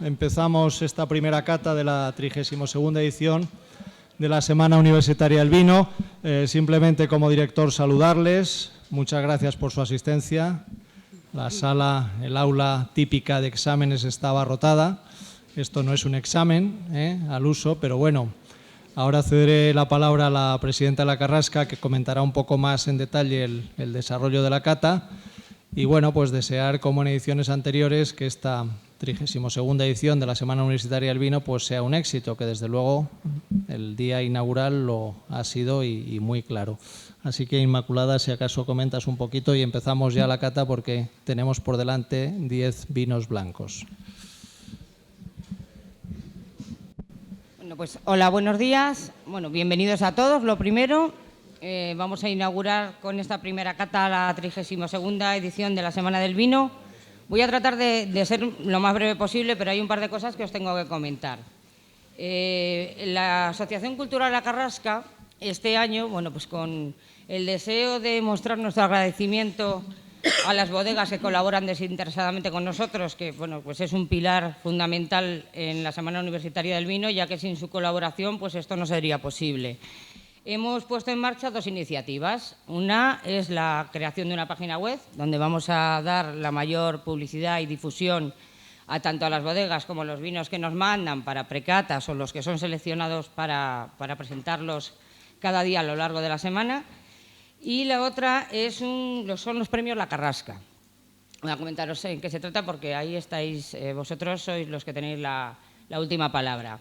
empezamos esta primera cata de la 32ª edición de la Semana Universitaria del Vino. Simplemente como director saludarles, muchas gracias por su asistencia. La sala, el aula típica de exámenes está abarrotada. Esto no es un examen al uso, pero bueno, ahora cederé la palabra a la presidenta de la Carrasca, que comentará un poco más en detalle el desarrollo de la cata. Y bueno, pues desear, como en ediciones anteriores, que esta 32ª edición de la Semana Universitaria del Vino pues sea un éxito, que desde luego el día inaugural lo ha sido y muy claro. Así que, Inmaculada, si acaso comentas un poquito y empezamos ya la cata porque tenemos por delante 10 vinos blancos. Bueno, pues hola, buenos días. Bueno, bienvenidos a todos. Lo primero, vamos a inaugurar con esta primera cata la 32ª edición de la Semana del Vino. Voy a tratar de ser lo más breve posible, pero hay un par de cosas que os tengo que comentar. La Asociación Cultural La Carrasca, este año, bueno, pues con el deseo de mostrar nuestro agradecimiento a las bodegas que colaboran desinteresadamente con nosotros, que bueno, pues es un pilar fundamental en la Semana Universitaria del Vino, ya que sin su colaboración pues esto no sería posible. Hemos puesto en marcha dos iniciativas. Una es la creación de una página web donde vamos a dar la mayor publicidad y difusión a tanto a las bodegas como a los vinos que nos mandan para precatas o los que son seleccionados para presentarlos cada día a lo largo de la semana. Y la otra son los premios La Carrasca. Voy a comentaros en qué se trata porque ahí estáis, vosotros sois los que tenéis la última palabra.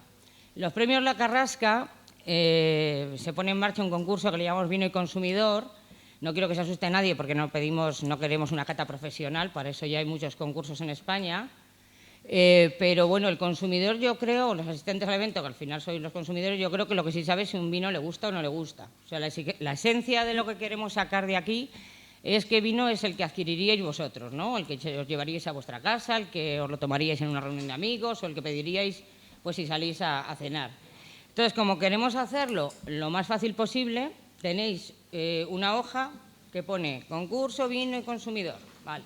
Los premios La Carrasca se pone en marcha un concurso que le llamamos Vino y Consumidor. No quiero que se asuste nadie porque no queremos una cata profesional, para eso ya hay muchos concursos en España. Pero bueno, el consumidor, yo creo, los asistentes al evento, que al final sois los consumidores, yo creo que lo que sí sabe es si un vino le gusta o no le gusta. O sea, la esencia de lo que queremos sacar de aquí es qué vino es el que adquiriríais vosotros, ¿no? El que os llevaríais a vuestra casa, el que os lo tomaríais en una reunión de amigos o el que pediríais pues si salís a cenar. Entonces, como queremos hacerlo lo más fácil posible, tenéis una hoja que pone concurso, vino y consumidor. Vale.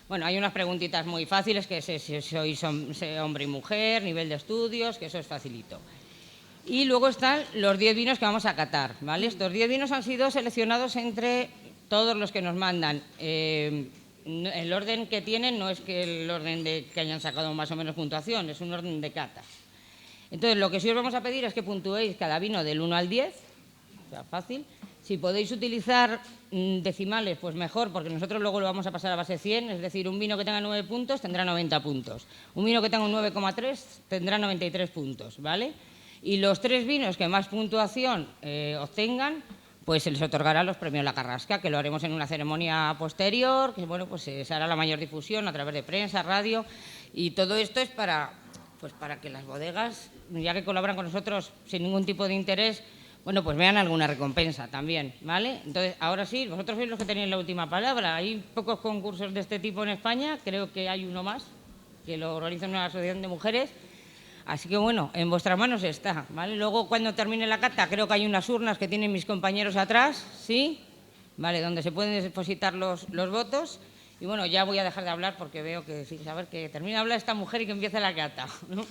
Bueno, hay unas preguntitas muy fáciles, que si sois hombre y mujer, nivel de estudios, que eso es facilito. Y luego están los 10 vinos que vamos a catar, ¿vale? Estos 10 vinos han sido seleccionados entre todos los que nos mandan. El orden que tienen no es que el orden de que hayan sacado más o menos puntuación, es un orden de cata. Entonces, lo que sí os vamos a pedir es que puntuéis cada vino del 1 al 10, o sea, fácil. Si podéis utilizar decimales, pues mejor, porque nosotros luego lo vamos a pasar a base 100, es decir, un vino que tenga 9 puntos tendrá 90 puntos. Un vino que tenga un 9,3 tendrá 93 puntos, ¿vale? Y los 3 vinos que más puntuación obtengan, pues se les otorgará los premios La Carrasca, que lo haremos en una ceremonia posterior, que bueno, pues se hará la mayor difusión a través de prensa, radio, y todo esto es para que las bodegas, ya que colaboran con nosotros sin ningún tipo de interés, bueno, pues vean alguna recompensa también, ¿vale? Entonces, ahora sí, vosotros sois los que tenéis la última palabra. Hay pocos concursos de este tipo en España, creo que hay uno más, que lo organiza una asociación de mujeres. Así que, bueno, en vuestras manos está, ¿vale? Luego, cuando termine la cata, creo que hay unas urnas que tienen mis compañeros atrás, ¿sí? Vale, donde se pueden depositar los votos. Y bueno, ya voy a dejar de hablar porque veo que, sí, a ver, que termine de hablar esta mujer y que empiece la cata, ¿no?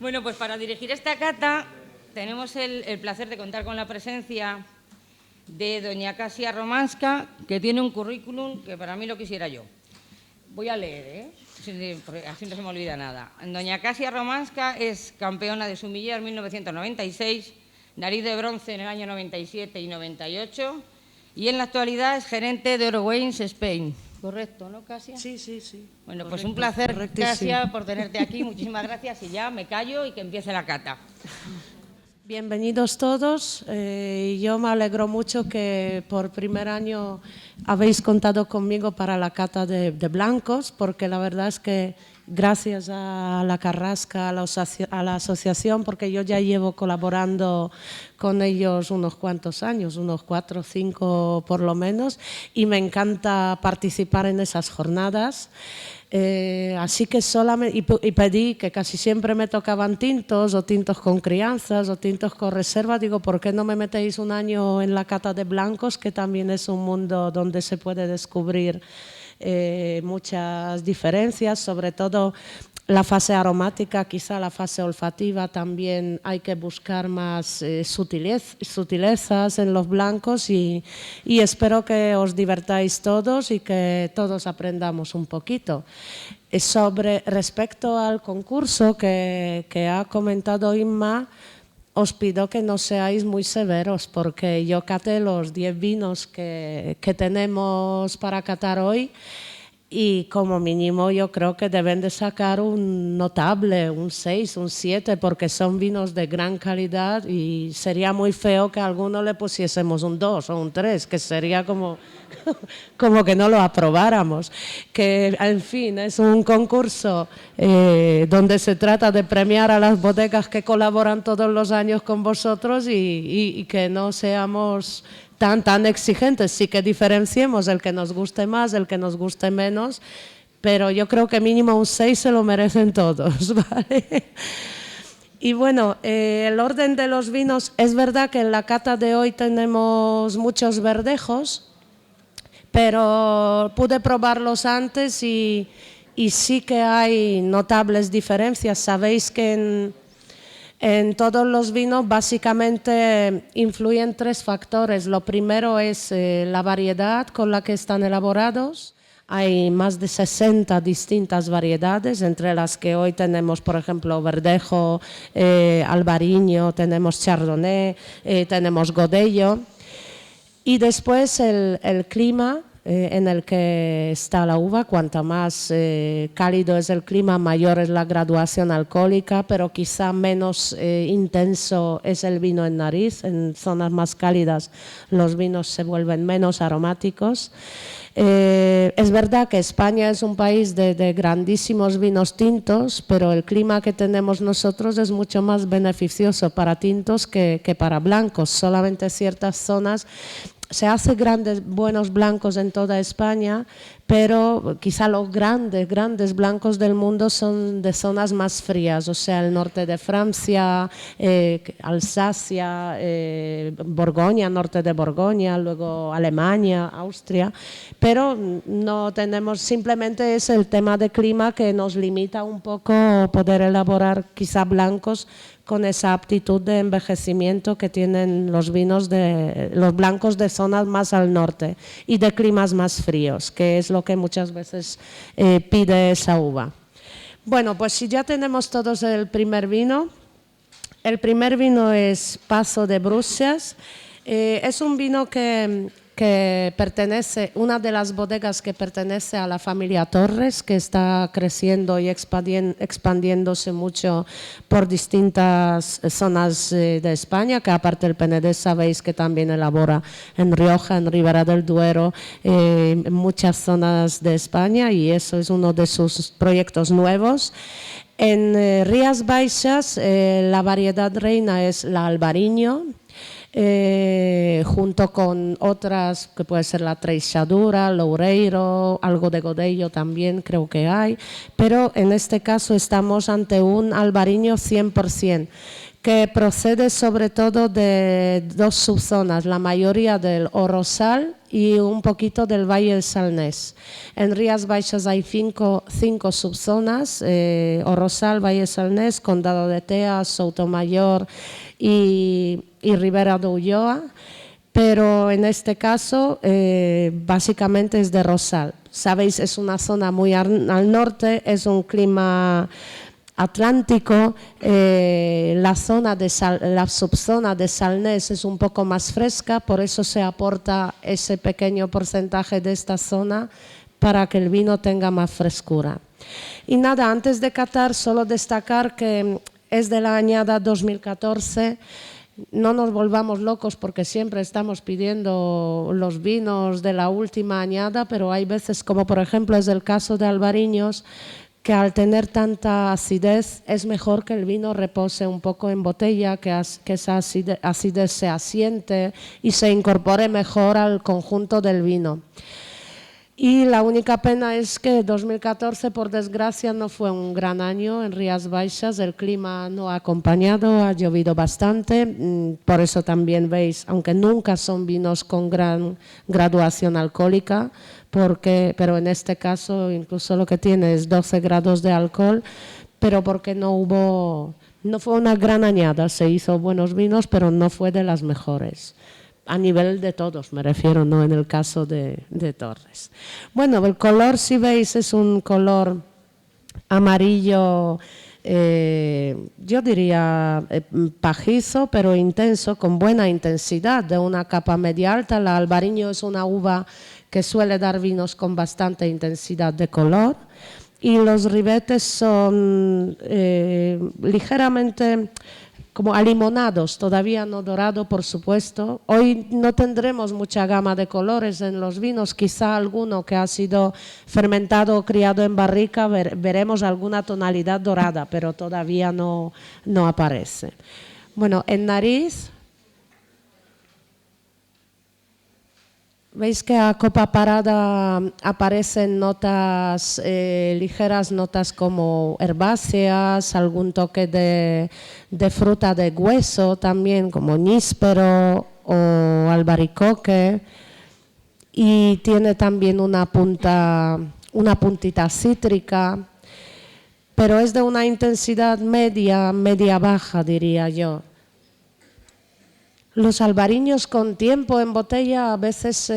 Bueno, pues para dirigir esta cata tenemos el placer de contar con la presencia de doña Casia Romanska, que tiene un currículum que para mí lo quisiera yo. Voy a leer, así no se me olvida nada. Doña Casia Romanska es campeona de Sumiller 1996, nariz de bronce en el año 97 y 98, y en la actualidad es gerente de Oroweins Spain. Correcto, ¿no, Casia? Sí. Bueno, correcto, pues un placer, correctísimo. Casia, por tenerte aquí. Muchísimas gracias y ya me callo y que empiece la cata. Bienvenidos todos. Yo me alegro mucho que por primer año habéis contado conmigo para la cata de blancos, porque la verdad es que gracias a la Carrasca, a la asociación, porque yo ya llevo colaborando con ellos unos cuantos años, unos 4 o 5 por lo menos, y me encanta participar en esas jornadas. Así que solamente, y pedí que casi siempre me tocaban tintos o tintos con crianzas o tintos con reserva. Digo, ¿por qué no me metéis un año en la cata de blancos, que también es un mundo donde se puede descubrir muchas diferencias, sobre todo la fase aromática, quizá la fase olfativa también hay que buscar más sutilezas en los blancos y espero que os divertáis todos y que todos aprendamos un poquito. Respecto al concurso que ha comentado Inma, os pido que no seáis muy severos porque yo caté los 10 vinos que tenemos para catar hoy. Y como mínimo yo creo que deben de sacar un notable, un 6, un 7, porque son vinos de gran calidad y sería muy feo que a alguno le pusiésemos un 2 o un 3, que sería como que no lo aprobáramos. Que, en fin, es un concurso donde se trata de premiar a las bodegas que colaboran todos los años con vosotros y que no seamos tan exigentes, sí que diferenciemos el que nos guste más, el que nos guste menos, pero yo creo que mínimo un 6 se lo merecen todos, ¿vale? Y bueno, el orden de los vinos, es verdad que en la cata de hoy tenemos muchos verdejos, pero pude probarlos antes y sí que hay notables diferencias. Sabéis que en todos los vinos básicamente influyen 3 factores. Lo primero es la variedad con la que están elaborados. Hay más de 60 distintas variedades, entre las que hoy tenemos, por ejemplo, verdejo, albariño, tenemos chardonnay, tenemos godello. Y después el clima en el que está la uva. Cuanto más cálido es el clima, mayor es la graduación alcohólica, pero quizá menos intenso es el vino en nariz. En zonas más cálidas los vinos se vuelven menos aromáticos. Es verdad que España es un país de grandísimos vinos tintos, pero el clima que tenemos nosotros es mucho más beneficioso para tintos que para blancos. Solamente ciertas zonas se hace buenos blancos en toda España, pero quizá los grandes blancos del mundo son de zonas más frías, o sea, el norte de Francia, Alsacia, Borgoña, norte de Borgoña, luego Alemania, Austria, pero no tenemos, simplemente es el tema de clima que nos limita un poco poder elaborar quizá blancos con esa aptitud de envejecimiento que tienen los blancos de zonas más al norte y de climas más fríos, que es lo que muchas veces pide esa uva. Bueno, pues si ya tenemos todos el primer vino es Paso de Brucias. Es un vino que pertenece, una de las bodegas que pertenece a la familia Torres, que está creciendo y expandiéndose mucho por distintas zonas de España, que aparte del Penedés sabéis que también elabora en Rioja, en Ribera del Duero, en muchas zonas de España, y eso es uno de sus proyectos nuevos. En Rías Baixas la variedad reina es la Albariño, junto con otras que puede ser la Treixadura, Loureiro, algo de Godello también creo que hay, pero en este caso estamos ante un albariño 100%, que procede sobre todo de 2 subzonas, la mayoría del Orosal y un poquito del Valle del Salnés. En Rías Baixas hay 5 subzonas, Orosal, Valle del Salnés, Condado de Tea, Soutomayor y Ribera de Ulloa, pero en este caso básicamente es de Rosal. Sabéis, es una zona muy al norte, es un clima atlántico, la subzona de Salnés es un poco más fresca, por eso se aporta ese pequeño porcentaje de esta zona para que el vino tenga más frescura. Y nada, antes de catar, solo destacar que es de la añada 2014. No nos volvamos locos porque siempre estamos pidiendo los vinos de la última añada, pero hay veces, como por ejemplo es el caso de Albariños, que al tener tanta acidez es mejor que el vino repose un poco en botella, que esa acidez se asiente y se incorpore mejor al conjunto del vino. Y la única pena es que 2014, por desgracia, no fue un gran año en Rías Baixas, el clima no ha acompañado, ha llovido bastante, por eso también veis, aunque nunca son vinos con gran graduación alcohólica, pero en este caso incluso lo que tiene es 12 grados de alcohol, pero porque no fue una gran añada, se hizo buenos vinos, pero no fue de las mejores. A nivel de todos, me refiero, no en el caso de Torres. Bueno, el color, si veis, es un color amarillo, yo diría pajizo, pero intenso, con buena intensidad, de una capa media alta. La Albariño es una uva que suele dar vinos con bastante intensidad de color. Y los ribetes son ligeramente como alimonados, todavía no dorado, por supuesto. Hoy no tendremos mucha gama de colores en los vinos, quizá alguno que ha sido fermentado o criado en barrica, veremos alguna tonalidad dorada, pero todavía no aparece. Bueno, en nariz, veis que a copa parada aparecen notas ligeras, notas como herbáceas, algún toque de fruta de hueso también, como níspero o albaricoque, y tiene también una puntita cítrica, pero es de una intensidad media-baja, diría yo. Los albariños con tiempo en botella, a veces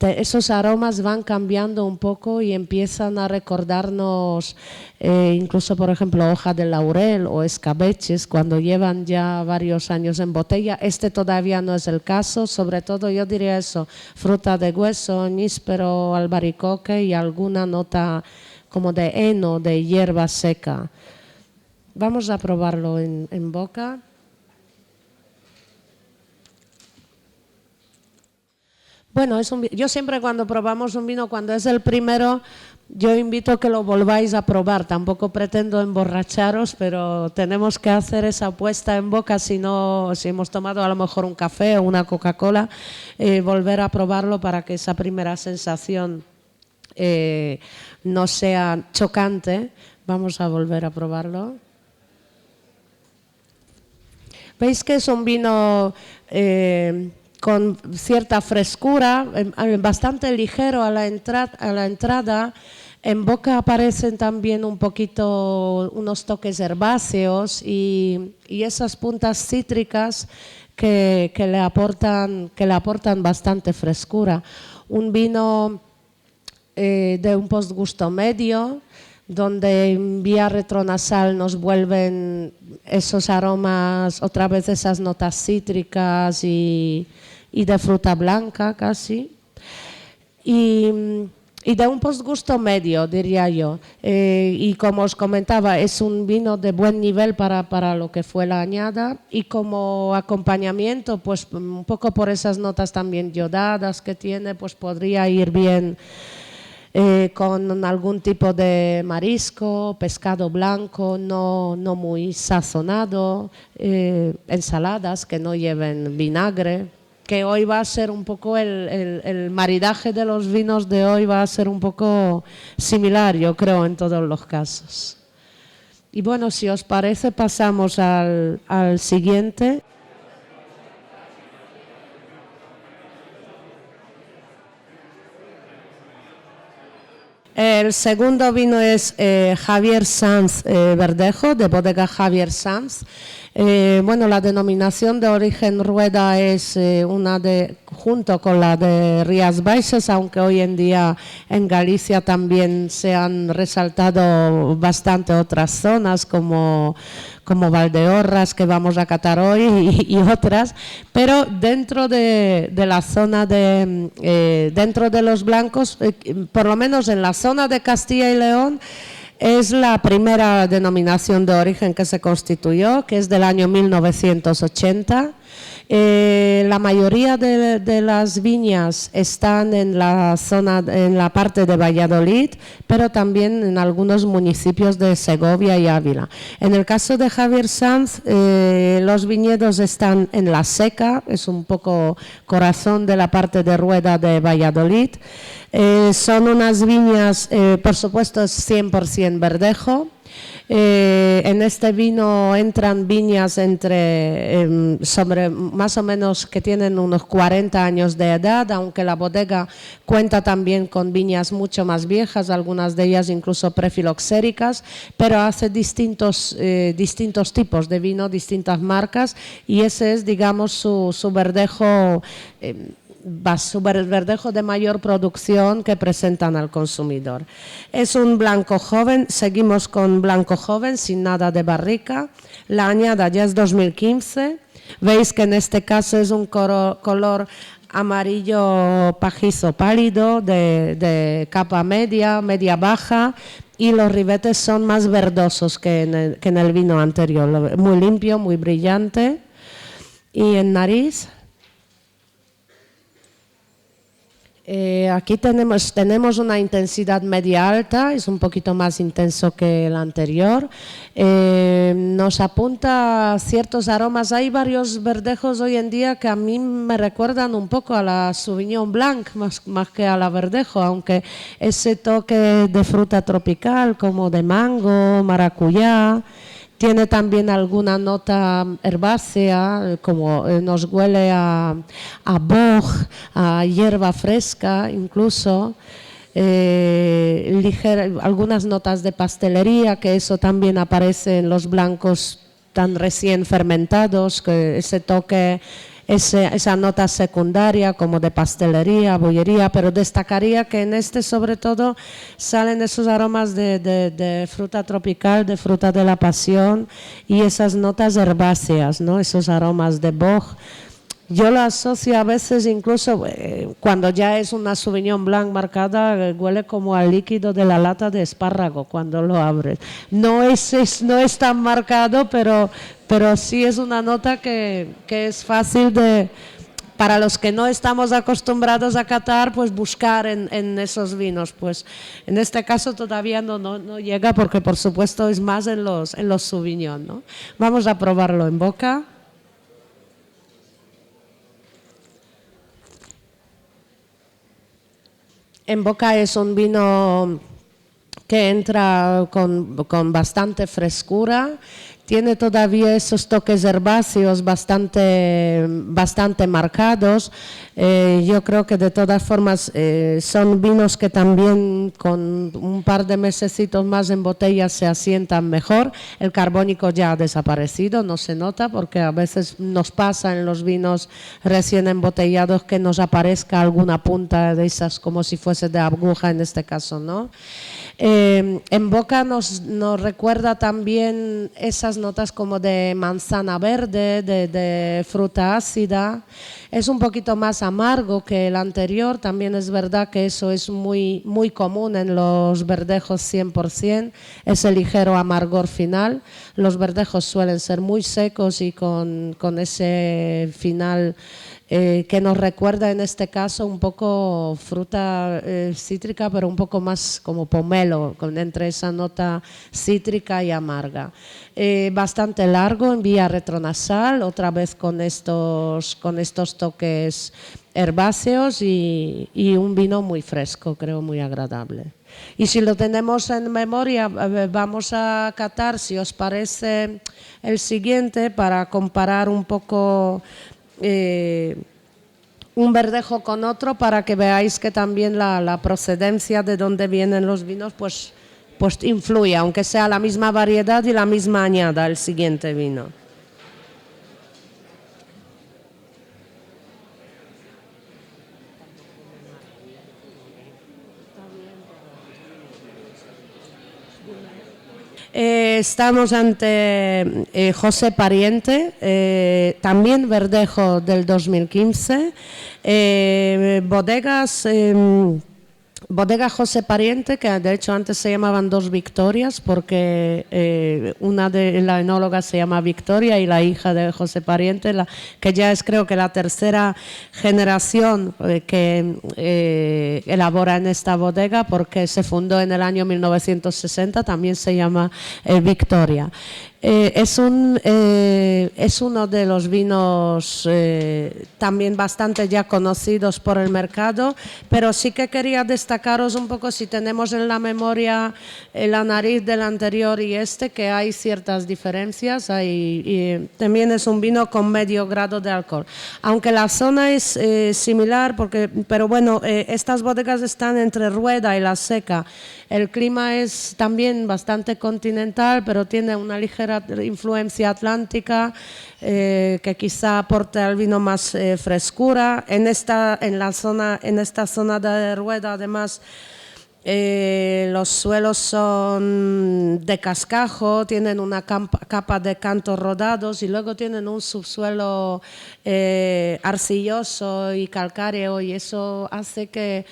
esos aromas van cambiando un poco y empiezan a recordarnos incluso, por ejemplo, hoja de laurel o escabeches cuando llevan ya varios años en botella. Este todavía no es el caso, sobre todo yo diría eso, fruta de hueso, níspero, albaricoque y alguna nota como de heno, de hierba seca. Vamos a probarlo en boca. Bueno, yo siempre cuando probamos un vino, cuando es el primero, yo invito a que lo volváis a probar. Tampoco pretendo emborracharos, pero tenemos que hacer esa puesta en boca, si hemos tomado a lo mejor un café o una Coca-Cola, volver a probarlo para que esa primera sensación no sea chocante. Vamos a volver a probarlo. ¿Veis que es un vino con cierta frescura, bastante ligero a la entrada? En boca aparecen también un poquito unos toques herbáceos y esas puntas cítricas que le aportan bastante frescura. Un vino de un postgusto medio, donde en vía retronasal nos vuelven esos aromas, otra vez esas notas cítricas y de fruta blanca casi, y de un postgusto medio, diría yo. Y como os comentaba, es un vino de buen nivel para lo que fue la añada, y como acompañamiento, pues un poco por esas notas también yodadas que tiene, pues podría ir bien con algún tipo de marisco, pescado blanco, no muy sazonado, ensaladas que no lleven vinagre, que hoy va a ser un poco el maridaje de los vinos de hoy, va a ser un poco similar, yo creo, en todos los casos. Y bueno, si os parece, pasamos al siguiente. El segundo vino es Javier Sanz Verdejo, de bodega Javier Sanz. Bueno, la denominación de origen Rueda es junto con la de Rías Baixas, aunque hoy en día en Galicia también se han resaltado bastante otras zonas como Valdeorras, que vamos a catar hoy, y otras, pero dentro de la zona dentro de los blancos, por lo menos en la zona de Castilla y León, Es la primera denominación de origen que se constituyó, que es del año 1980. La mayoría de las viñas están en la zona, en la parte de Valladolid, pero también en algunos municipios de Segovia y Ávila. En el caso de Javier Sanz, los viñedos están en La Seca, es un poco corazón de la parte de Rueda de Valladolid. Son unas viñas, por supuesto, es 100% verdejo. En este vino entran viñas sobre más o menos que tienen unos 40 años de edad, aunque la bodega cuenta también con viñas mucho más viejas, algunas de ellas incluso prefiloxéricas, pero hace distintos tipos de vino, distintas marcas, y ese es, digamos, su verdejo. Su verdejo de mayor producción que presentan al consumidor. Es un blanco joven, seguimos con blanco joven sin nada de barrica. La añada ya es 2015. Veis que en este caso es un color amarillo pajizo pálido de capa media, media baja, y los ribetes son más verdosos que en el vino anterior. Muy limpio, muy brillante. Y en nariz. Aquí tenemos una intensidad media alta, es un poquito más intenso que el anterior. Nos apunta ciertos aromas. Hay varios verdejos hoy en día que a mí me recuerdan un poco a la Sauvignon Blanc más que a la verdejo, aunque ese toque de fruta tropical como de mango, maracuyá. Tiene también alguna nota herbácea, como nos huele a boj, a hierba fresca incluso, algunas notas de pastelería, que eso también aparece en los blancos tan recién fermentados, que ese toque, esa nota secundaria como de pastelería, bollería, pero destacaría que en este sobre todo salen esos aromas de fruta tropical, de fruta de la pasión, y esas notas herbáceas, ¿no? Esos aromas de boj. Yo lo asocio a veces incluso cuando ya es una Sauvignon Blanc marcada, huele como al líquido de la lata de espárrago cuando lo abres. No es tan marcado, pero sí es una nota que es fácil para los que no estamos acostumbrados a catar, pues buscar en esos vinos. Pues en este caso todavía no llega, porque por supuesto es más en los Sauvignon, ¿no? Vamos a probarlo en boca. En boca es un vino que entra con bastante frescura, tiene todavía esos toques herbáceos bastante marcados. Yo creo que de todas formas son vinos que también con un par de mesecitos más en botella se asientan mejor. El carbónico ya ha desaparecido, no se nota, porque a veces nos pasa en los vinos recién embotellados que nos aparezca alguna punta de esas como si fuese de aguja, en este caso no. En boca nos recuerda también esas notas como de manzana verde, de fruta ácida. Es un poquito más amargo que el anterior, también es verdad que eso es muy, muy común en los verdejos 100%, ese ligero amargor final. Los verdejos suelen ser muy secos y con ese final que nos recuerda en este caso un poco fruta cítrica, pero un poco más como pomelo, entre esa nota cítrica y amarga. Bastante largo en vía retronasal, otra vez con estos toques herbáceos y un vino muy fresco, creo muy agradable. Y si lo tenemos en memoria, vamos a catar, si os parece, el siguiente para comparar un poco un verdejo con otro, para que veáis que también la procedencia de dónde vienen los vinos pues influye, aunque sea la misma variedad y la misma añada, el siguiente vino. Estamos ante José Pariente, también verdejo del 2015, bodegas Bodega José Pariente, que de hecho antes se llamaban Dos Victorias, porque una de la enóloga se llama Victoria y la hija de José Pariente, que ya es creo que la tercera generación que elabora en esta bodega, porque se fundó en el año 1960, también se llama Victoria. Es uno de los vinos también bastante ya conocidos por el mercado, pero sí que quería destacaros un poco, si tenemos en la memoria la nariz del anterior y que hay ciertas diferencias. Y también es un vino con medio grado de alcohol, aunque la zona es similar, pero bueno, estas bodegas están entre Rueda y La Seca. El clima es también bastante continental, pero tiene una ligera influencia atlántica que quizá aporte al vino más frescura. En esta zona de Rueda, además, los suelos son de cascajo, tienen una capa de cantos rodados y luego tienen un subsuelo arcilloso y calcáreo, y eso hace que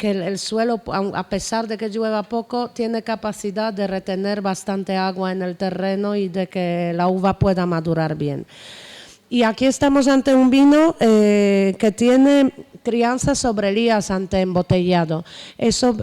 el suelo, a pesar de que llueva poco, tiene capacidad de retener bastante agua en el terreno y de que la uva pueda madurar bien. Y aquí estamos ante un vino que tiene crianza sobre lías ante embotellado. Eso,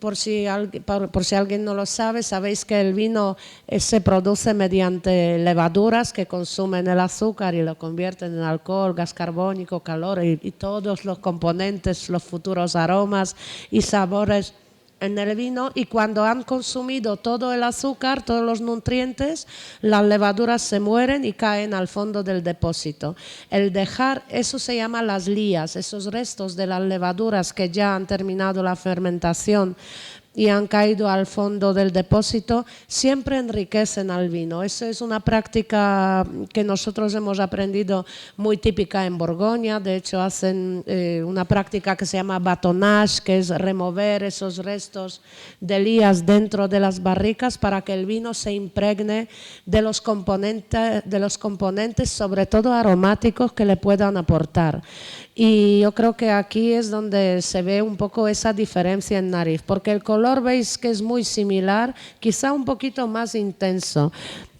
por si alguien no lo sabe, sabéis que el vino se produce mediante levaduras que consumen el azúcar y lo convierten en alcohol, gas carbónico, calor y todos los componentes, los futuros aromas y sabores en el vino, y cuando han consumido todo el azúcar, todos los nutrientes, las levaduras se mueren y caen al fondo del depósito. El dejar, eso se llama las lías, esos restos de las levaduras que ya han terminado la fermentación y han caído al fondo del depósito, siempre enriquecen al vino. Eso es una práctica que nosotros hemos aprendido muy típica en Borgoña. De hecho, hacen una práctica que se llama batonnage, que es remover esos restos de lías dentro de las barricas para que el vino se impregne de los componentes, sobre todo aromáticos, que le puedan aportar. Y yo creo que aquí es donde se ve un poco esa diferencia en nariz, porque el color veis que es muy similar, quizá un poquito más intenso.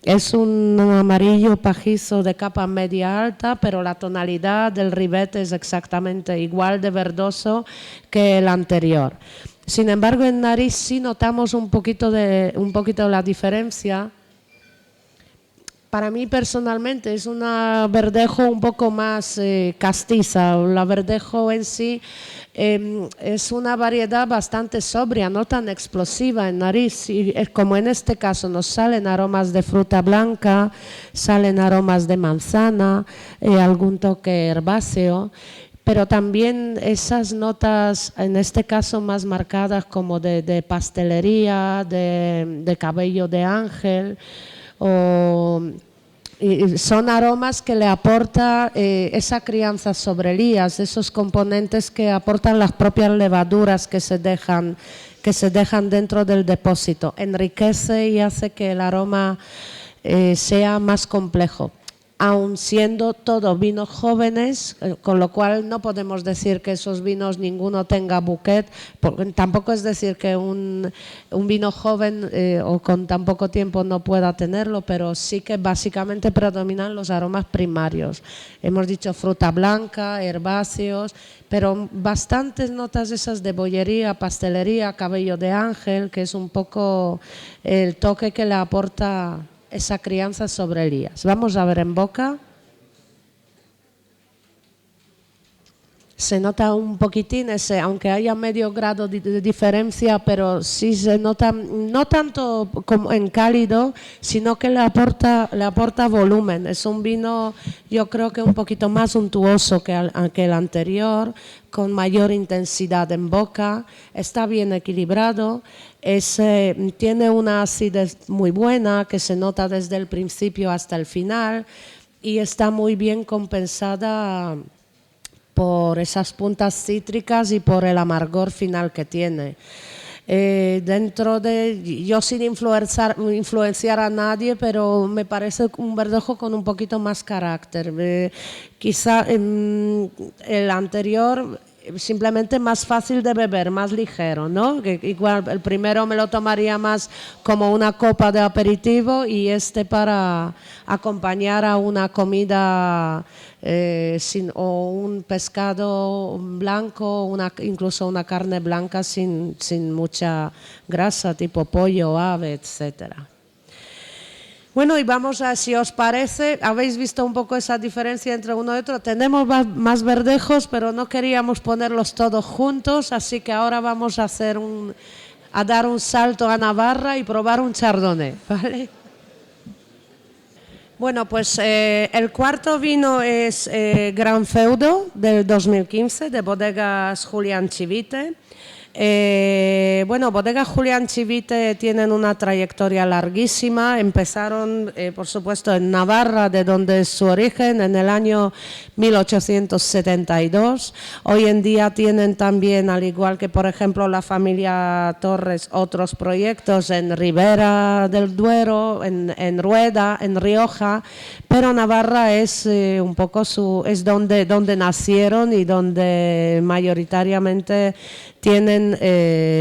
Es un amarillo pajizo de capa media alta, pero la tonalidad del ribete es exactamente igual de verdoso que el anterior. Sin embargo, en nariz sí notamos un poquito la diferencia. Para mí personalmente es una verdejo un poco más castiza. La verdejo en sí es una variedad bastante sobria, no tan explosiva en nariz. Y como en este caso nos salen aromas de fruta blanca, salen aromas de manzana, algún toque herbáceo. Pero también esas notas, en este caso más marcadas, como de pastelería, de cabello de ángel, son aromas que le aporta esa crianza sobre lías, esos componentes que aportan las propias levaduras que se dejan dentro del depósito. Enriquece y hace que el aroma sea más complejo, aun siendo todos vinos jóvenes, con lo cual no podemos decir que esos vinos ninguno tenga bouquet, porque tampoco es decir que un vino joven o con tan poco tiempo no pueda tenerlo, pero sí que básicamente predominan los aromas primarios. Hemos dicho fruta blanca, herbáceos, pero bastantes notas esas de bollería, pastelería, cabello de ángel, que es un poco el toque que le aporta esa crianza sobre lías. Vamos a ver en boca. Se nota un poquitín aunque haya medio grado de diferencia, pero sí se nota, no tanto como en cálido, sino que le aporta volumen. Es un vino, yo creo que un poquito más untuoso que el anterior, con mayor intensidad en boca, está bien equilibrado, tiene una acidez muy buena que se nota desde el principio hasta el final y está muy bien compensada por esas puntas cítricas y por el amargor final que tiene. Yo sin influenciar a nadie, pero me parece un verdejo con un poquito más carácter. Quizá el anterior simplemente más fácil de beber, más ligero, ¿no? Que igual el primero me lo tomaría más como una copa de aperitivo y para acompañar a una comida o un pescado blanco, incluso una carne blanca sin mucha grasa, tipo pollo, ave, etcétera. Bueno, y vamos a, si os parece, habéis visto un poco esa diferencia entre uno y otro. Tenemos más verdejos, pero no queríamos ponerlos todos juntos, así que ahora vamos a dar un salto a Navarra y probar un chardonnay, ¿vale? Bueno, pues el cuarto vino es Gran Feudo del 2015 de Bodegas Julián Chivite. Bueno, Bodegas Julián Chivite tienen una trayectoria larguísima. Empezaron, por supuesto, en Navarra, de donde es su origen, en el año 1872. Hoy en día tienen también, al igual que, por ejemplo, la familia Torres, otros proyectos en Ribera del Duero, en Rueda, en Rioja, pero Navarra es un poco es donde nacieron y donde mayoritariamente tienen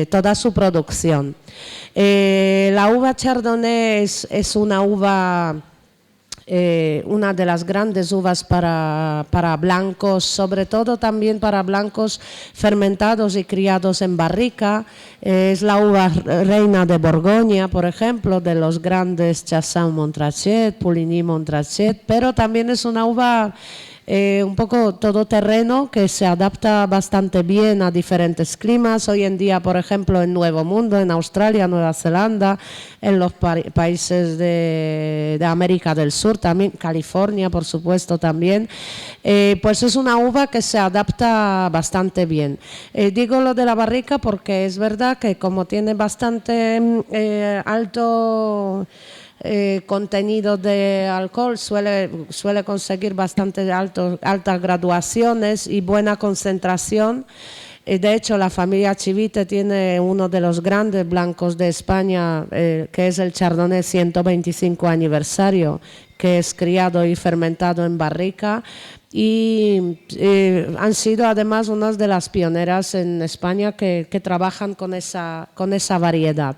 toda su producción. La uva Chardonnay es una uva, una de las grandes uvas para blancos, sobre todo también para blancos fermentados y criados en barrica. Es la uva reina de Borgoña, por ejemplo, de los grandes Chassagne-Montrachet, Puligny-Montrachet, pero también es una uva un poco todoterreno que se adapta bastante bien a diferentes climas. Hoy en día, por ejemplo, en Nuevo Mundo, en Australia, Nueva Zelanda, en los países de América del Sur, también California, por supuesto, también, pues es una uva que se adapta bastante bien. Digo lo de la barrica porque es verdad que como tiene bastante alto contenido de alcohol, suele conseguir bastante altas graduaciones y buena concentración. De hecho, la familia Chivite tiene uno de los grandes blancos de España, que es el Chardonnay 125 aniversario, que es criado y fermentado en barrica. Y han sido además unas de las pioneras en España que trabajan con esa variedad.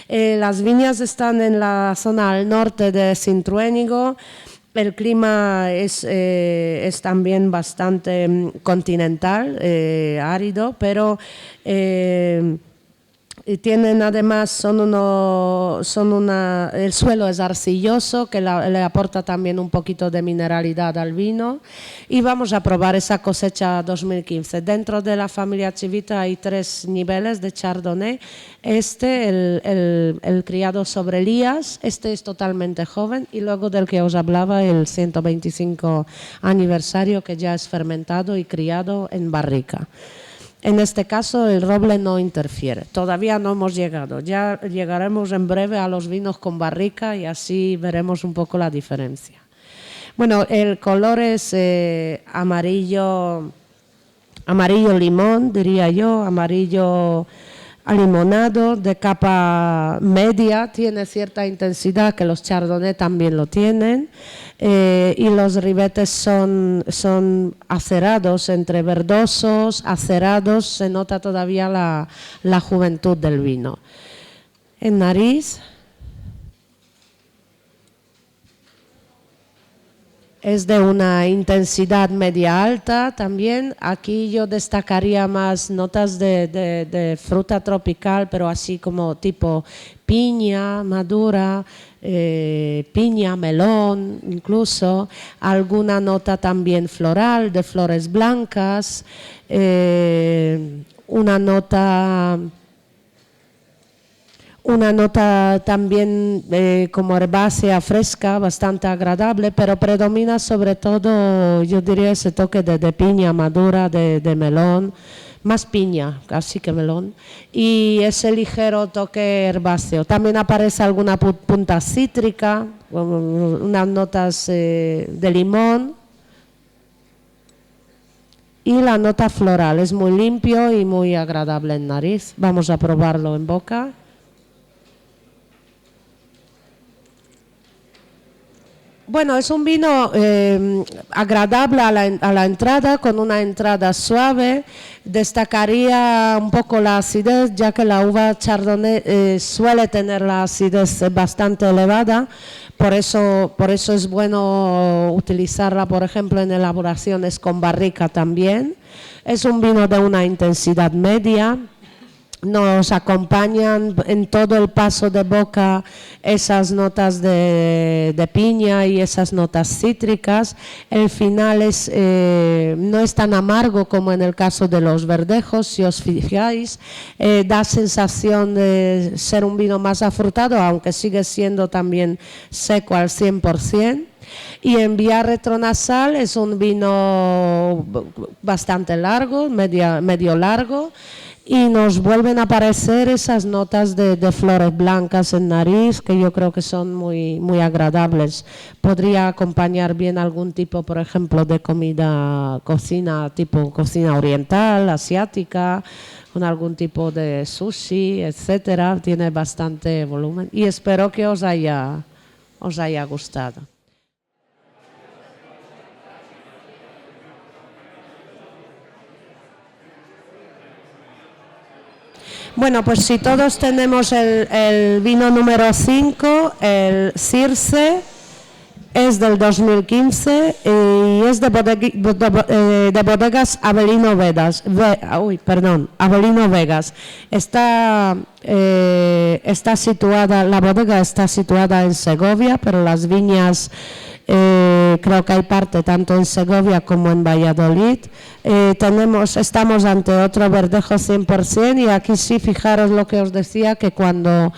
Las viñas están en la zona al norte de Cintruénigo. El clima es también bastante continental, árido, pero y tienen además, el suelo es arcilloso, que le aporta también un poquito de mineralidad al vino. Y vamos a probar esa cosecha 2015. Dentro de la familia Chivite hay 3 niveles de Chardonnay. El criado sobre Elías, es totalmente joven, y luego del que os hablaba, el 125 aniversario, que ya es fermentado y criado en barrica. En este caso el roble no interfiere, todavía no hemos llegado, ya llegaremos en breve a los vinos con barrica y así veremos un poco la diferencia. Bueno, el color es amarillo limón, diría yo, amarillo alimonado, de capa media, tiene cierta intensidad, que los Chardonnay también lo tienen, y los ribetes son acerados, entre verdosos, acerados, se nota todavía la juventud del vino. En nariz es de una intensidad media alta también. Aquí yo destacaría más notas de fruta tropical, pero así como tipo piña madura, piña, melón, incluso alguna nota también floral, de flores blancas, una nota también como herbácea fresca, bastante agradable, pero predomina sobre todo, yo diría, ese toque de piña madura, de melón, más piña casi que melón, y ese ligero toque herbáceo. También aparece alguna punta cítrica, unas notas de limón, y la nota floral. Es muy limpio y muy agradable en nariz. Vamos a probarlo en boca. Bueno, es un vino agradable a la entrada, con una entrada suave. Destacaría un poco la acidez, ya que la uva Chardonnay suele tener la acidez bastante elevada. Por eso es bueno utilizarla, por ejemplo, en elaboraciones con barrica también. Es un vino de una intensidad media. Nos acompañan en todo el paso de boca esas notas de piña y esas notas cítricas. El final no es tan amargo como en el caso de los verdejos, si os fijáis. Da sensación de ser un vino más afrutado, aunque sigue siendo también seco al 100%. Y en vía retronasal es un vino bastante largo, medio largo, y nos vuelven a aparecer esas notas de flores blancas en nariz, que yo creo que son muy, muy agradables. Podría acompañar bien algún tipo, por ejemplo, de cocina oriental, asiática, con algún tipo de sushi, etcétera. Tiene bastante volumen y espero que os haya gustado. Bueno, pues si todos tenemos el vino número 5, el Circe, es del 2015 y es de bodegas Avelino Vegas. Avelino Vegas. Está situada, la bodega está situada en Segovia, pero las viñas creo que hay parte tanto en Segovia como en Valladolid. Estamos ante otro verdejo 100% y aquí sí, fijaros lo que os decía, que cuando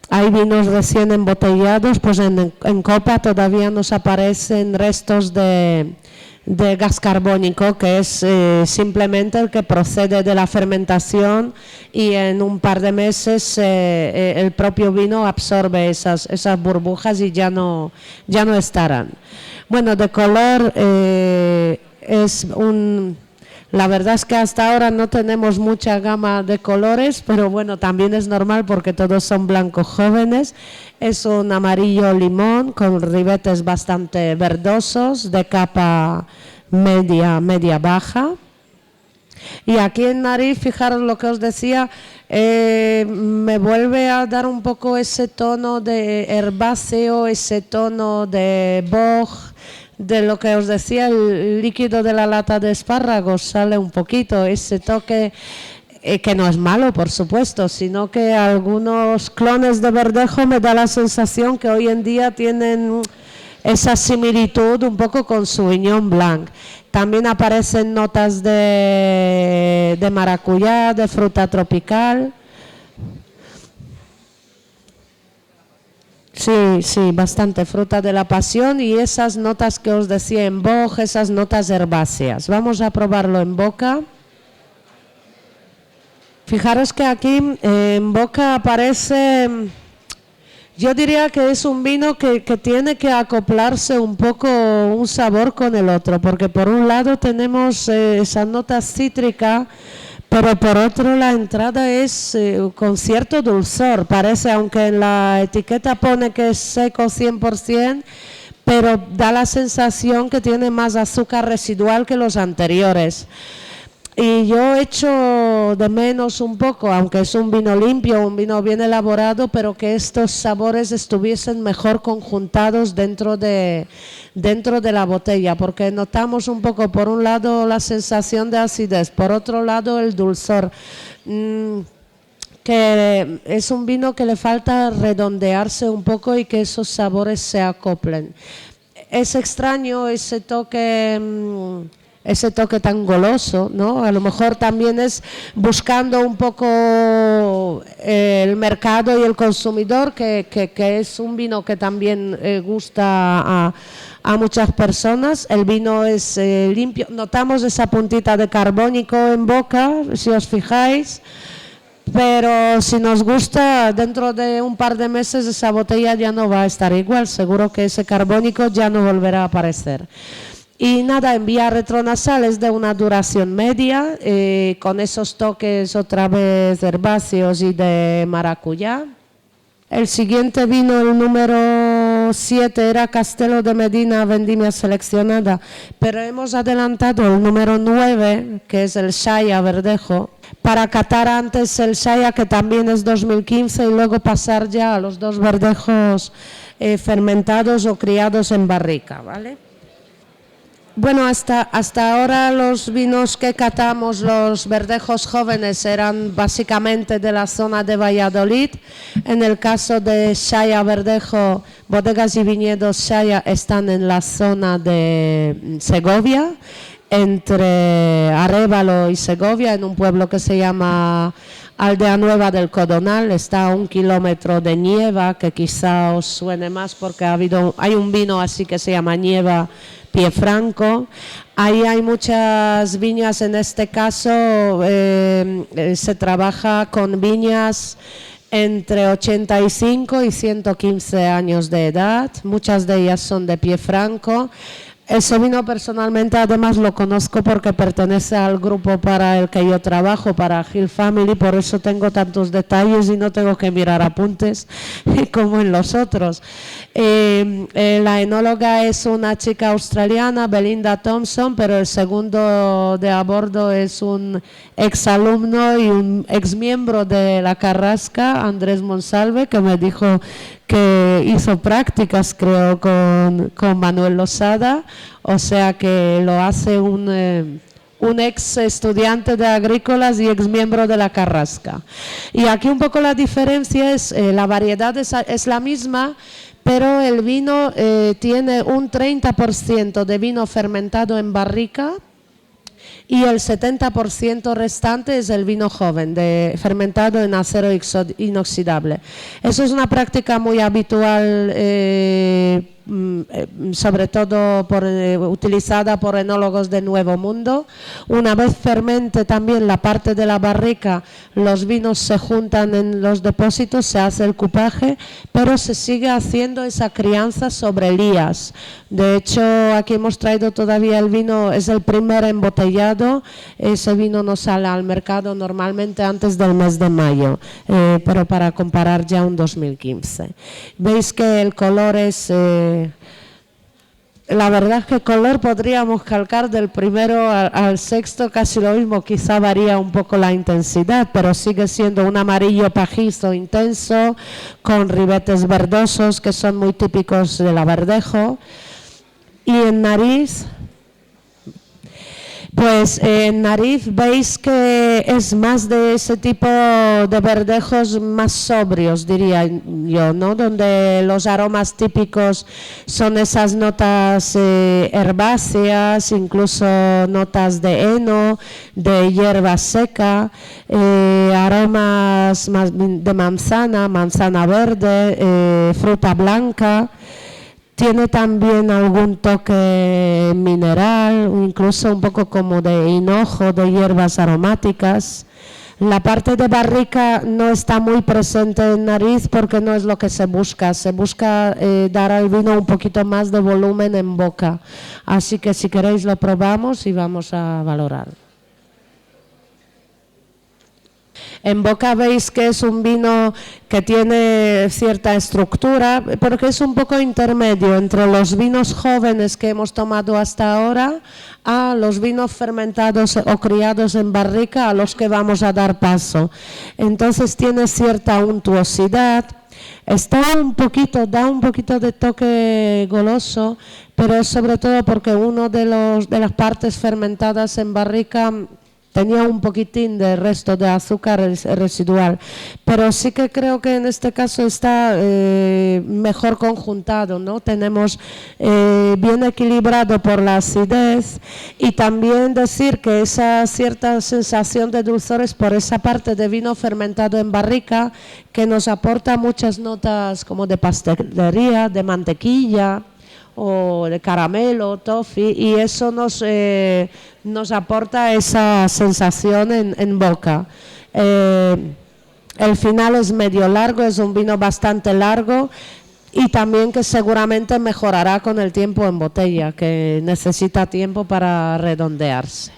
hay vinos recién embotellados, pues en copa todavía nos aparecen restos de gas carbónico, que es simplemente el que procede de la fermentación, y en un par de meses el propio vino absorbe esas burbujas y ya no estarán. Bueno, de color la verdad es que hasta ahora no tenemos mucha gama de colores, pero bueno, también es normal porque todos son blancos jóvenes. Es un amarillo limón con ribetes bastante verdosos, de capa media baja. Y aquí en nariz, fijaros lo que os decía, me vuelve a dar un poco ese tono de herbáceo, ese tono de boj. De lo que os decía, el líquido de la lata de espárragos sale un poquito, ese toque que no es malo, por supuesto, sino que algunos clones de verdejo me da la sensación que hoy en día tienen esa similitud un poco con Sauvignon Blanc. También aparecen notas de maracuyá, de fruta tropical. Sí, bastante fruta de la pasión y esas notas que os decía en boj, esas notas herbáceas. Vamos a probarlo en boca. Fijaros que aquí en boca aparece, yo diría que es un vino que tiene que acoplarse un poco un sabor con el otro, porque por un lado tenemos esa nota cítrica, pero por otro la entrada es con cierto dulzor, parece, aunque en la etiqueta pone que es seco 100%, pero da la sensación que tiene más azúcar residual que los anteriores. Y yo echo de menos un poco, aunque es un vino limpio, un vino bien elaborado, pero que estos sabores estuviesen mejor conjuntados dentro de la botella, porque notamos un poco, por un lado, la sensación de acidez, por otro lado, el dulzor, que es un vino que le falta redondearse un poco y que esos sabores se acoplen. Es extraño ese toque tan goloso, ¿no? A lo mejor también es buscando un poco el mercado y el consumidor, que es un vino que también gusta a muchas personas. El vino es limpio, notamos esa puntita de carbónico en boca, si os fijáis, pero si nos gusta, dentro de un par de meses esa botella ya no va a estar igual, seguro que ese carbónico ya no volverá a aparecer. Y nada, en vía retronasal es de una duración media, con esos toques otra vez herbáceos y de maracuyá. El siguiente vino, el número número 7 era Castelo de Medina, vendimia seleccionada, pero hemos adelantado el número 9, que es el Shaya Verdejo, para catar antes el Shaya, que también es 2015, y luego pasar ya a los 2 verdejos fermentados o criados en barrica, ¿vale? Bueno, hasta ahora los vinos que catamos, los verdejos jóvenes, eran básicamente de la zona de Valladolid. En el caso de Shaya Verdejo, bodegas y viñedos Shaya están en la zona de Segovia, entre Arévalo y Segovia, en un pueblo que se llama Aldea Nueva del Codonal. Está a 1 kilómetro de Nieva, que quizá os suene más porque hay un vino así que se llama Nieva Piefranco. Ahí hay muchas viñas, en este caso se trabaja con viñas entre 85 y 115 años de edad, muchas de ellas son de Piefranco. Ese vino personalmente además lo conozco porque pertenece al grupo para el que yo trabajo, para Hill Family, por eso tengo tantos detalles y no tengo que mirar apuntes como en los otros. La enóloga es una chica australiana, Belinda Thompson, pero el segundo de a bordo es un exalumno y un exmiembro de la Carrasca, Andrés Monsalve, que me dijo que hizo prácticas, creo, con Manuel Losada, o sea que lo hace un ex estudiante de agrícolas y ex miembro de la Carrasca. Y aquí un poco la diferencia es, la variedad es la misma, pero el vino tiene un 30% de vino fermentado en barrica, y el 70% restante es el vino joven, fermentado en acero inoxidable. Eso es una práctica muy habitual, sobre todo utilizada por enólogos de Nuevo Mundo. Una vez fermente también la parte de la barrica, los vinos se juntan en los depósitos, se hace el cupaje, pero se sigue haciendo esa crianza sobre lías. De hecho, aquí hemos traído todavía el vino, es el primer embotellado. Ese vino no sale al mercado normalmente antes del mes de mayo, pero para comparar ya un 2015. Veis que el color es... la verdad es que el color podríamos calcar del primero al sexto casi lo mismo, quizá varía un poco la intensidad, pero sigue siendo un amarillo pajizo intenso, con ribetes verdosos que son muy típicos de la Verdejo. Y en nariz, pues en nariz veis que es más de ese tipo de verdejos más sobrios, diría yo, ¿no? Donde los aromas típicos son esas notas herbáceas, incluso notas de heno, de hierba seca, aromas más de manzana verde, fruta blanca. Tiene también algún toque mineral, incluso un poco como de hinojo, de hierbas aromáticas. La parte de barrica no está muy presente en nariz porque no es lo que se busca. Se busca dar al vino un poquito más de volumen en boca. Así que si queréis lo probamos y vamos a valorar. En boca veis que es un vino que tiene cierta estructura, porque es un poco intermedio entre los vinos jóvenes que hemos tomado hasta ahora a los vinos fermentados o criados en barrica a los que vamos a dar paso. Entonces tiene cierta untuosidad, da un poquito de toque goloso, pero es sobre todo porque uno de las partes fermentadas en barrica tenía un poquitín de resto de azúcar residual, pero sí que creo que en este caso está mejor conjuntado, ¿no? Tenemos bien equilibrado por la acidez, y también decir que esa cierta sensación de dulzores por esa parte de vino fermentado en barrica que nos aporta muchas notas como de pastelería, de mantequilla o de caramelo, toffee, y eso nos aporta esa sensación en boca. El final es medio largo, es un vino bastante largo, y también que seguramente mejorará con el tiempo en botella, que necesita tiempo para redondearse.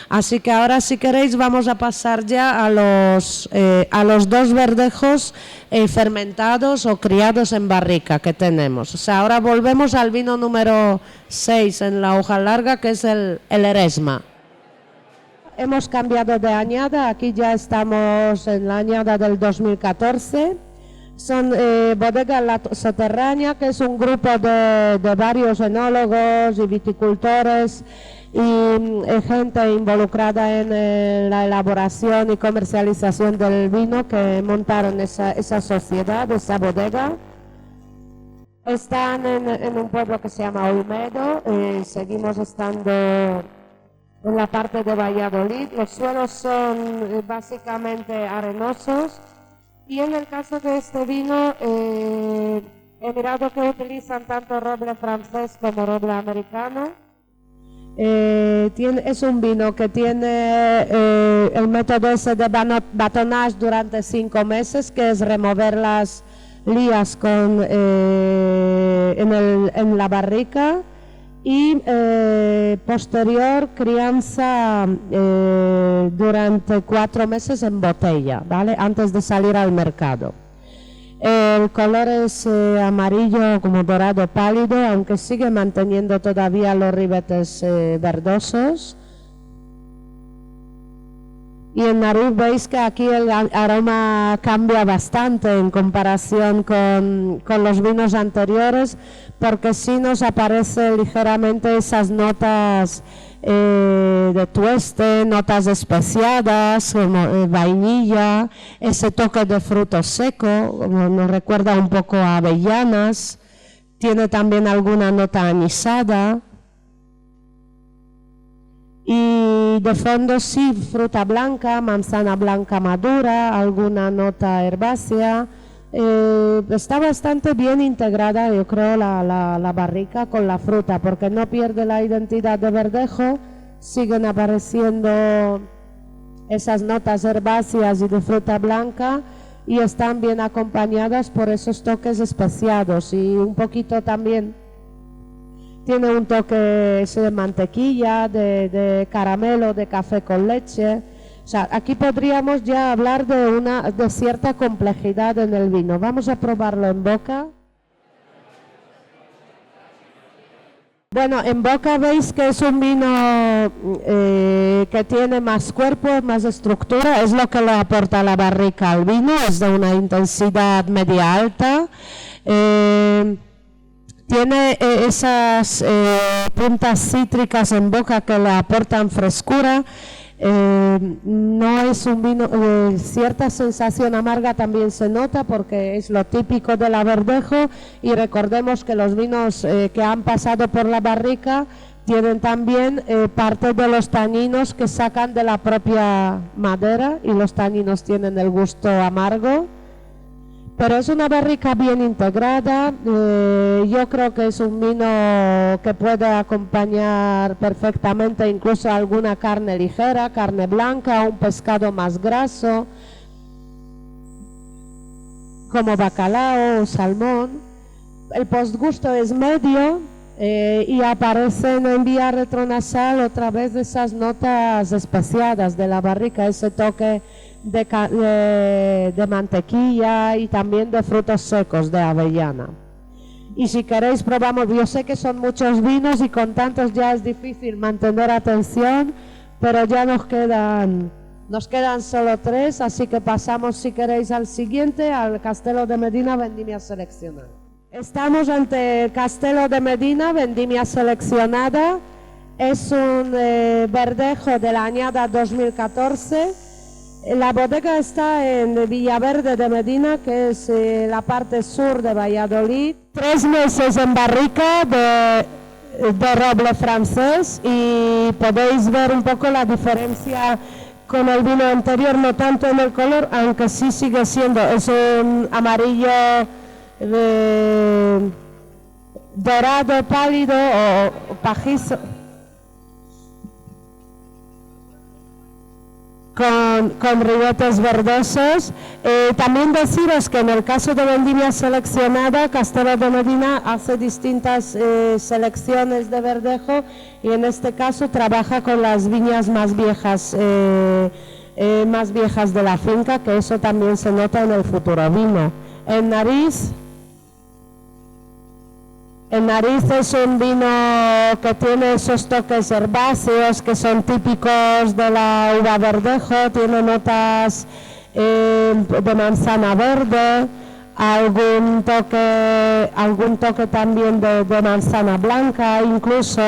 Así que ahora, si queréis, vamos a pasar ya a los dos verdejos fermentados o criados en barrica que tenemos. O sea, ahora volvemos al vino número 6 en la hoja larga, que es el Eresma. Hemos cambiado de añada, aquí ya estamos en la añada del 2014. Son Bodega La Soterránea, que es un grupo de varios enólogos y viticultores y gente involucrada en la elaboración y comercialización del vino, que montaron esa sociedad, esa bodega. Están en un pueblo que se llama Olmedo, seguimos estando en la parte de Valladolid. Los suelos son básicamente arenosos. Y en el caso de este vino, he mirado que utilizan tanto roble francés como roble americano. Es un vino que tiene el método ese de batonnage durante 5 meses, que es remover las lías en la barrica, y posterior crianza durante 4 meses en botella, ¿vale? Antes de salir al mercado. El color es amarillo como dorado pálido, aunque sigue manteniendo todavía los ribetes verdosos. Y en nariz veis que aquí el aroma cambia bastante en comparación con los vinos anteriores, porque sí nos aparece ligeramente esas notas de tueste, notas especiadas, como vainilla, ese toque de fruto seco, como nos recuerda un poco a avellanas, tiene también alguna nota anisada. Y de fondo sí, fruta blanca, manzana blanca madura, alguna nota herbácea. Está bastante bien integrada, yo creo, la barrica con la fruta, porque no pierde la identidad de verdejo, siguen apareciendo esas notas herbáceas y de fruta blanca, y están bien acompañadas por esos toques especiados, y un poquito también tiene un toque de mantequilla, de caramelo, de café con leche. O sea, aquí podríamos ya hablar de cierta complejidad en el vino. Vamos a probarlo en boca. Bueno, en boca veis que es un vino que tiene más cuerpo, más estructura, es lo que le aporta la barrica al vino, es de una intensidad media alta. Tiene esas puntas cítricas en boca que le aportan frescura. No es un vino, cierta sensación amarga también se nota, porque es lo típico del verdejo, y recordemos que los vinos que han pasado por la barrica tienen también parte de los taninos que sacan de la propia madera, y los taninos tienen el gusto amargo. Pero es una barrica bien integrada. Yo creo que es un vino que puede acompañar perfectamente incluso alguna carne ligera, carne blanca, un pescado más graso, como bacalao o salmón. El postgusto es medio y aparecen en vía retronasal otra vez esas notas especiadas de la barrica, ese toque de mantequilla y también de frutos secos de avellana. Y si queréis probamos, yo sé que son muchos vinos y con tantos ya es difícil mantener atención, pero ya nos quedan solo 3, así que pasamos, si queréis, al siguiente, al Castelo de Medina Vendimia Seleccionada. Estamos ante el Castelo de Medina Vendimia Seleccionada. Es un verdejo de la añada 2014. La bodega está en Villaverde de Medina, que es la parte sur de Valladolid. 3 meses en barrica de roble francés, y podéis ver un poco la diferencia con el vino anterior, no tanto en el color, aunque sí sigue siendo, es un amarillo dorado pálido o pajizo, con con ribetes verdosos. También deciros que en el caso de vendimia seleccionada, Castelo de Medina hace distintas selecciones de verdejo y en este caso trabaja con las viñas más viejas de la finca, que eso también se nota en el futuro vino. En nariz es un vino que tiene esos toques herbáceos que son típicos de la uva verdejo, tiene notas de manzana verde, algún toque también de manzana blanca incluso.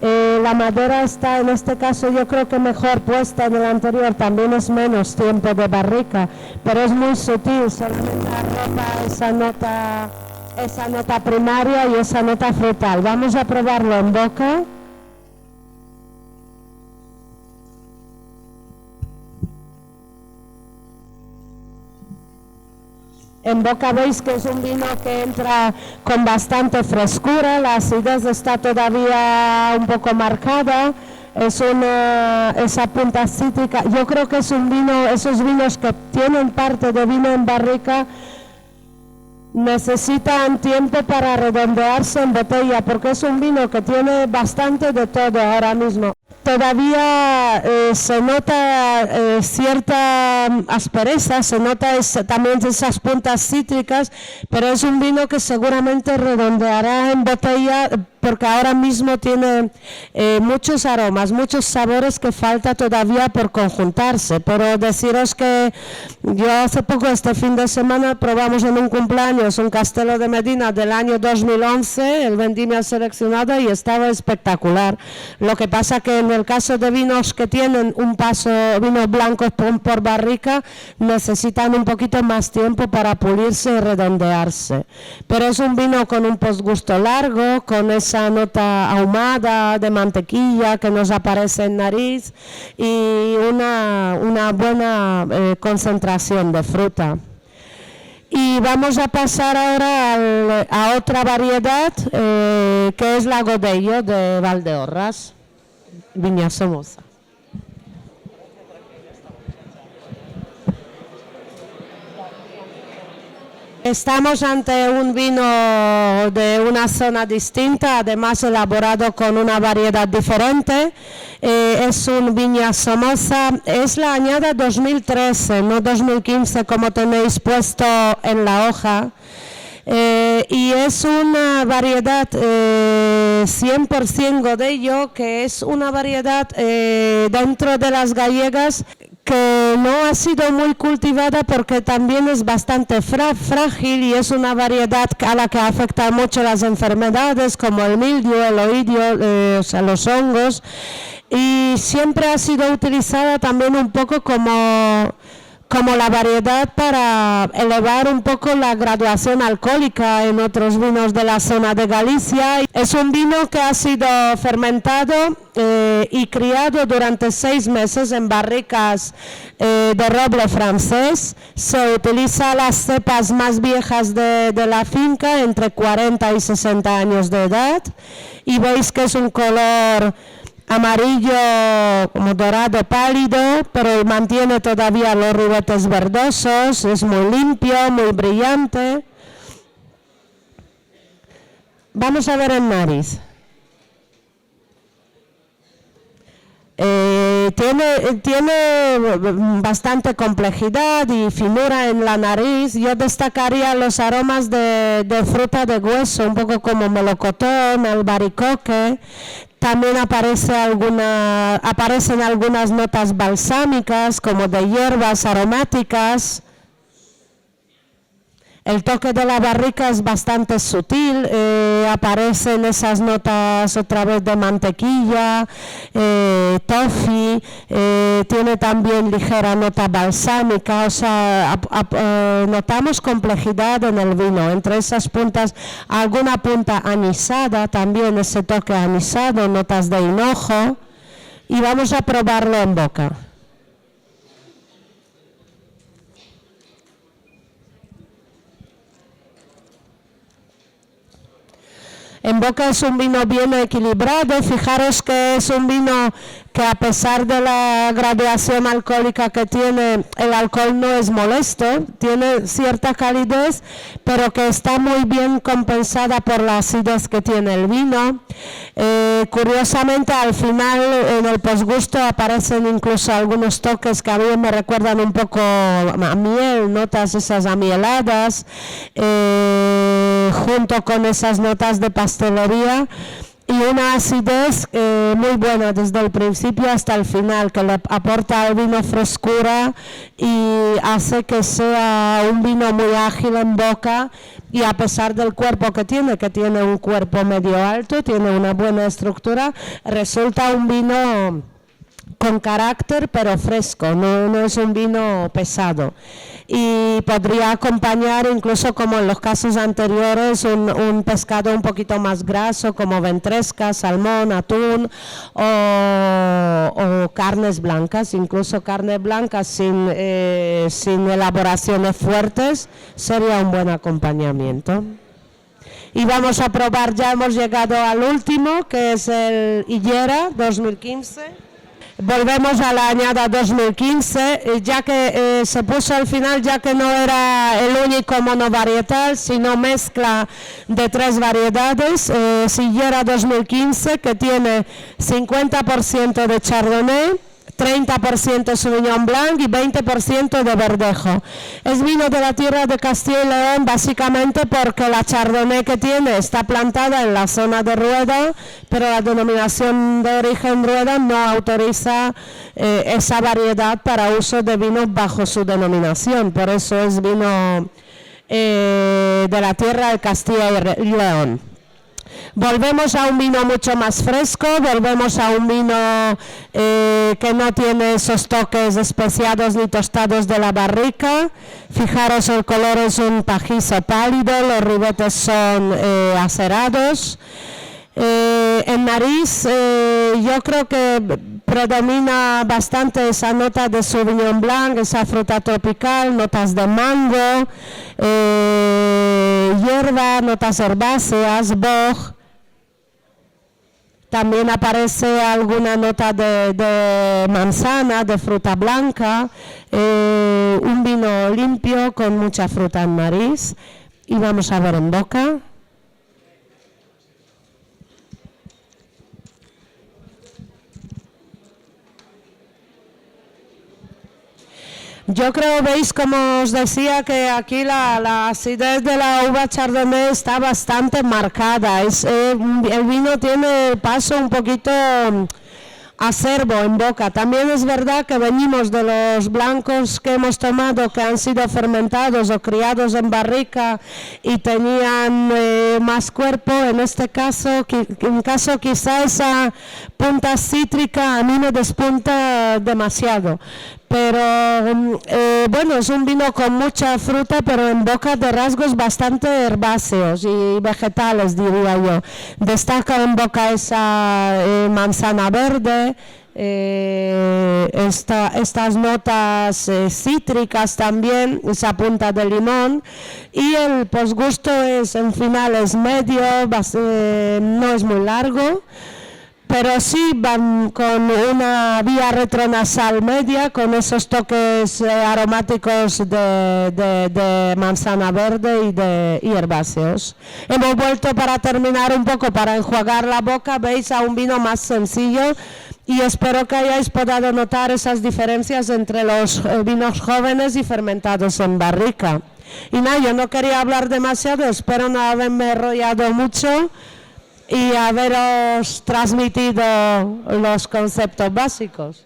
La madera está en este caso yo creo que mejor puesta en el anterior, también es menos tiempo de barrica, pero es muy sutil, solamente arropa esa nota primaria y esa nota frutal. Vamos a probarlo en boca. En boca veis que es un vino que entra con bastante frescura, la acidez está todavía un poco marcada, esa punta cítrica. Yo creo que es un vino, esos vinos que tienen parte de vino en barrica, necesitan tiempo para redondearse en botella, porque es un vino que tiene bastante de todo ahora mismo. Todavía se nota cierta aspereza, se nota también esas puntas cítricas, pero es un vino que seguramente redondeará en botella porque ahora mismo tiene muchos aromas, muchos sabores que falta todavía por conjuntarse. Pero deciros que yo hace poco, este fin de semana, probamos en un cumpleaños un Castelo de Medina del año 2011, el vendimia seleccionada, y estaba espectacular. Lo que pasa que en el caso de vinos que tienen un paso, vinos blancos por barrica, necesitan un poquito más tiempo para pulirse y redondearse. Pero es un vino con un postgusto largo, con esa nota ahumada de mantequilla que nos aparece en nariz y una buena concentración de fruta. Y vamos a pasar ahora a otra variedad que es la Godello de Valdeorras, Viña Somoza. Estamos ante un vino de una zona distinta, además elaborado con una variedad diferente. Es un Viña Somoza, es la añada 2013, no 2015 como tenéis puesto en la hoja. Y es una variedad 100% Godello, que es una variedad dentro de las gallegas que no ha sido muy cultivada porque también es bastante frágil y es una variedad a la que afectan mucho las enfermedades como el mildio, el oidio, o sea, los hongos, y siempre ha sido utilizada también un poco como la variedad para elevar un poco la graduación alcohólica en otros vinos de la zona de Galicia. Es un vino que ha sido fermentado y criado durante 6 meses en barricas de roble francés. Se utiliza las cepas más viejas de la finca, entre 40 y 60 años de edad, y veis que es un color amarillo como dorado pálido, pero mantiene todavía los ribetes verdosos, es muy limpio, muy brillante. Vamos a ver en nariz. Tiene bastante complejidad y finura en la nariz. Yo destacaría los aromas de fruta de hueso, un poco como melocotón, albaricoque. También aparecen algunas notas balsámicas, como de hierbas aromáticas. El toque de la barrica es bastante sutil, aparecen esas notas otra vez de mantequilla, toffee, tiene también ligera nota balsámica, o sea, notamos complejidad en el vino, entre esas puntas, alguna punta anisada, también ese toque anisado, notas de hinojo, y vamos a probarlo en boca. En boca es un vino bien equilibrado, fijaros que es un vino que a pesar de la graduación alcohólica que tiene, el alcohol no es molesto, tiene cierta calidez, pero que está muy bien compensada por la acidez que tiene el vino. Curiosamente, al final, en el posgusto aparecen incluso algunos toques que a mí me recuerdan un poco a miel, notas esas amieladas, junto con esas notas de pastelería. Y una acidez muy buena desde el principio hasta el final, que le aporta al vino frescura y hace que sea un vino muy ágil en boca, y a pesar del cuerpo que tiene un cuerpo medio alto, tiene una buena estructura, resulta un vino con carácter pero fresco, no es un vino pesado. Y podría acompañar, incluso como en los casos anteriores, un pescado un poquito más graso como ventresca, salmón, atún o carnes blancas, incluso carne blanca sin elaboraciones fuertes, sería un buen acompañamiento. Y vamos a probar, ya hemos llegado al último, que es el Higuera 2015. Volvemos a la añada 2015, ya que se puso al final, ya que no era el único monovarietal, sino mezcla de 3 variedades. Higuera 2015, que tiene 50% de Chardonnay, 30% Sauvignon Blanc y 20% de Verdejo. Es vino de la tierra de Castilla y León, básicamente porque la Chardonnay que tiene está plantada en la zona de Rueda, pero la denominación de origen Rueda no autoriza esa variedad para uso de vinos bajo su denominación. Por eso es vino de la tierra de Castilla y León. Volvemos a un vino mucho más fresco, volvemos a un vino que no tiene esos toques especiados ni tostados de la barrica. Fijaros, el color es un pajizo pálido, los ribetes son acerados. En nariz yo creo que predomina bastante esa nota de Sauvignon Blanc, esa fruta tropical, notas de mango, hierba, notas herbáceas, boj. También aparece alguna nota de manzana, de fruta blanca, un vino limpio con mucha fruta en nariz. Y vamos a ver en boca. Yo creo, veis, como os decía, que aquí la acidez de la uva Chardonnay está bastante marcada. El vino tiene paso un poquito acerbo en boca. También es verdad que venimos de los blancos que hemos tomado, que han sido fermentados o criados en barrica y tenían más cuerpo. En este caso, quizá esa punta cítrica a mí me despunta demasiado. Pero bueno, es un vino con mucha fruta, pero en boca de rasgos bastante herbáceos y vegetales, diría yo. Destaca en boca esa manzana verde, estas notas cítricas también, esa punta de limón, y el posgusto es, en final, es medio, no es muy largo, pero sí van con una vía retronasal media, con esos toques aromáticos de manzana verde y herbáceos. Hemos vuelto, para terminar un poco, para enjuagar la boca, veis, a un vino más sencillo, y espero que hayáis podido notar esas diferencias entre los vinos jóvenes y fermentados en barrica. Y nada, yo no quería hablar demasiado, espero no haberme enrollado mucho y haberos transmitido los conceptos básicos.